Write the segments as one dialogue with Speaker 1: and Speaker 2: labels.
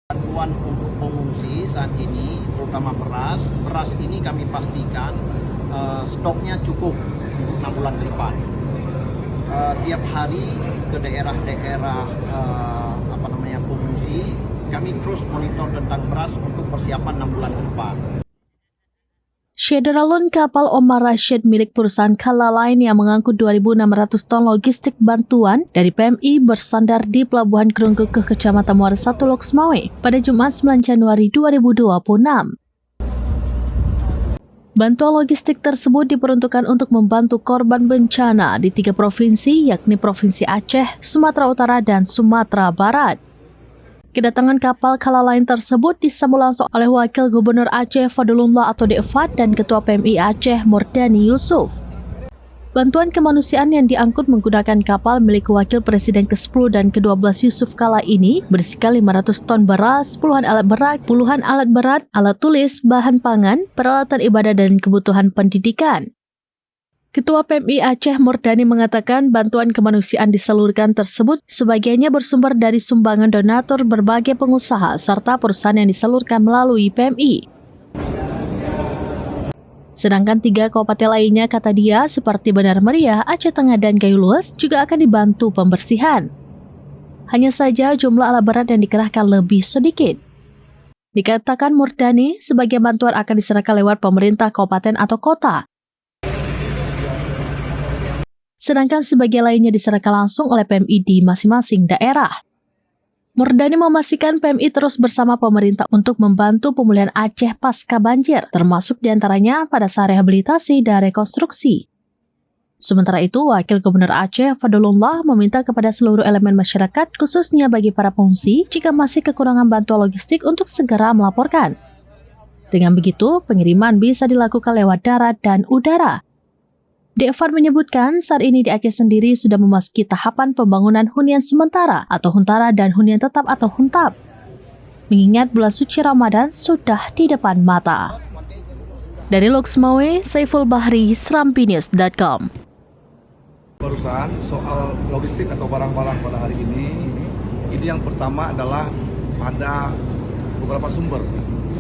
Speaker 1: Bantuan untuk pengungsi saat ini, terutama beras ini kami pastikan stoknya cukup untuk 6 bulan ke depan. Tiap hari ke daerah-daerah pengungsi, kami terus monitor tentang beras untuk persiapan 6 bulan ke depan.
Speaker 2: Shederalun kapal Omar Rashid milik perusahaan Kala Line yang mengangkut 2.600 ton logistik bantuan dari PMI bersandar di Pelabuhan Kerunggukeh, Kecamatan Muara Satu, Loksmawe pada Jumat 9 Januari 2026. Bantuan logistik tersebut diperuntukkan untuk membantu korban bencana di 3 provinsi, yakni Provinsi Aceh, Sumatera Utara, dan Sumatera Barat. Kedatangan kapal Kala Line tersebut disambut langsung oleh Wakil Gubernur Aceh Fadlullah atau Dekfat dan Ketua PMI Aceh Murdani Yusuf. Bantuan kemanusiaan yang diangkut menggunakan kapal milik Wakil Presiden ke-10 dan ke-12 Yusuf Kala ini berisikan 500 ton beras, puluhan alat berat, alat tulis, bahan pangan, peralatan ibadah dan kebutuhan pendidikan. Ketua PMI Aceh Murdani mengatakan bantuan kemanusiaan disalurkan tersebut sebagiannya bersumber dari sumbangan donatur berbagai pengusaha serta perusahaan yang disalurkan melalui PMI. Sedangkan 3 kabupaten lainnya, kata dia, seperti Benar Meriah, Aceh Tengah, dan Gayo Luas juga akan dibantu pembersihan. Hanya saja jumlah alat berat yang dikerahkan lebih sedikit. Dikatakan Murdani, sebagian bantuan akan diserahkan lewat pemerintah kabupaten atau kota. Sedangkan sebagian lainnya diserahkan langsung oleh PMI di masing-masing daerah. Murdani memastikan PMI terus bersama pemerintah untuk membantu pemulihan Aceh pasca banjir, termasuk diantaranya pada saat rehabilitasi dan rekonstruksi. Sementara itu, Wakil Gubernur Aceh Fadlullah meminta kepada seluruh elemen masyarakat, khususnya bagi para pengungsi, jika masih kekurangan bantuan logistik untuk segera melaporkan. Dengan begitu, pengiriman bisa dilakukan lewat darat dan udara. Dekfat menyebutkan saat ini di Aceh sendiri sudah memasuki tahapan pembangunan hunian sementara atau huntara dan hunian tetap atau huntap. Mengingat bulan suci Ramadan sudah di depan mata. Dari Loksmawe, Saiful Bahri, SerampiNews.com.
Speaker 3: Perusahaan soal logistik atau barang-barang pada hari ini yang pertama adalah ada beberapa sumber.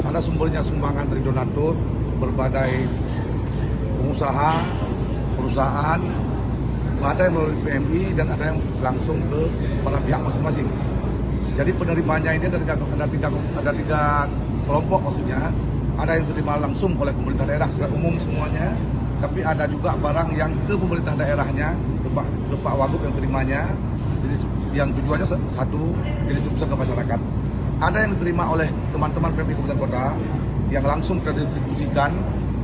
Speaker 3: Ada sumbernya sumbangan dari donatur, berbagai pengusaha, perusahaan, ada yang melalui PMI dan ada yang langsung ke para pihak masing-masing. Jadi penerimanya ini ada tiga kelompok maksudnya. Ada yang diterima langsung oleh pemerintah daerah secara umum semuanya, tapi ada juga barang yang ke pemerintah daerahnya, ke Pak Wagub yang terimanya, jadi yang tujuannya satu, didistribusikan ke masyarakat. Ada yang diterima oleh teman-teman PMI Kabupaten Kota yang langsung terdistribusikan.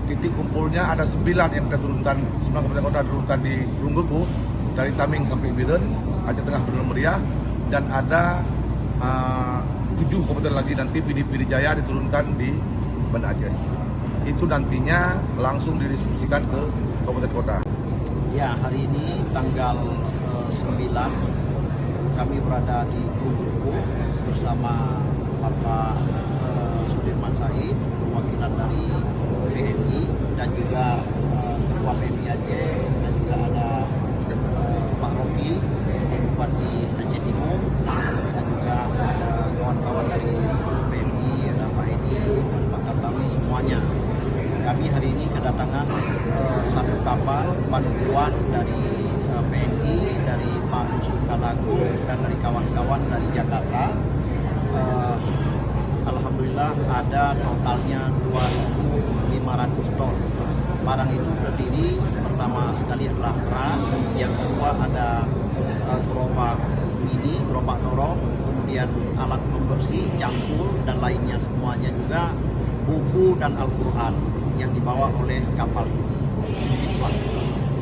Speaker 3: Titik kumpulnya ada 9 yang kita turunkan, 9 kabupaten kota turunkan di Kerunggukeh, dari Taming sampai Biren, Aceh Tengah, Benar Meriah, dan ada 7 kabupaten lagi nanti PD Jaya diturunkan di Banda Aceh. Itu nantinya langsung didistribusikan ke kabupaten kota.
Speaker 1: Ya, hari ini tanggal 9 kami berada di Kerunggukeh bersama Bapak Sudirman Said, perwakilan dari PMI dan juga Ketua PMI Aceh, dan juga ada Pak Rocky, Bupati Aceh Timur, dan juga ada kawan-kawan dari seluruh PMI, ada Pak Edi dan Pak Kartawi, semuanya. Kami hari ini kedatangan satu kapal bantuan dari PMI, dari Pak Yusuf Kalaku dan dari kawan-kawan dari Jakarta. Alhamdulillah ada totalnya 2.500 ton. Barang itu terdiri pertama sekali adalah beras, yang kedua ada gerobak mini, gerobak dorong, kemudian alat pembersih, cangkul, dan lainnya semuanya juga buku dan Al-Quran yang dibawa oleh kapal ini.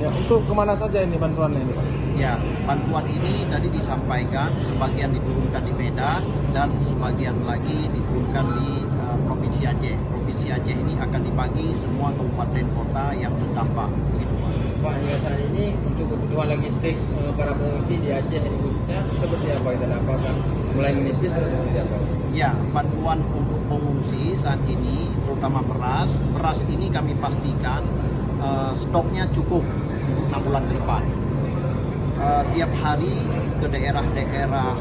Speaker 4: Ya, untuk kemana saja ini bantuannya ini, Pak?
Speaker 1: Ya, bantuan ini tadi disampaikan sebagian diturunkan di Medan dan sebagian lagi diturunkan di Provinsi Aceh. Provinsi Aceh ini akan dibagi semua kabupaten kota yang terdampak. Begitu, Pak.
Speaker 4: Pak, hingga saat ini untuk kebutuhan logistik para pengungsi di Aceh ini khususnya seperti apa dan apakah mulai menipis atau seperti apa?
Speaker 1: Ya, bantuan untuk pengungsi saat ini terutama beras ini kami pastikan stoknya cukup untuk 6 bulan ke depan. Tiap hari ke daerah-daerah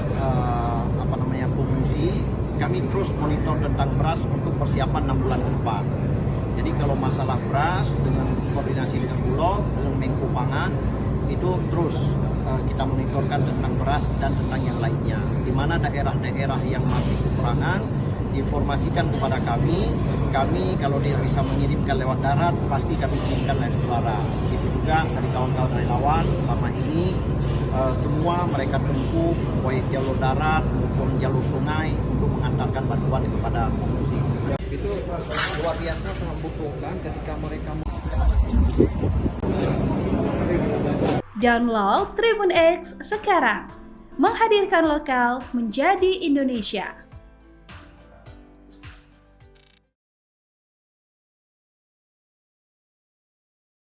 Speaker 1: pengungsi, kami terus terus monitor tentang beras untuk persiapan 6 bulan ke depan. Jadi kalau masalah beras dengan koordinasi dengan Bulog, dengan Menko Pangan, itu terus kita monitorkan tentang beras dan tentang yang lainnya. Di mana daerah-daerah yang masih kekurangan, informasikan kepada kami. Kami kalau dia bisa mengirimkan lewat darat, pasti kami kirimkan lewat udara. Itu juga dari kawan-kawan relawan selama ini semua mereka tempuh baik jalur darat maupun jalur sungai untuk mengantarkan bantuan kepada pengungsi. Itu luar biasa sangat membutuhkan ketika mereka
Speaker 5: Download Tribun X sekarang, menghadirkan lokal menjadi Indonesia.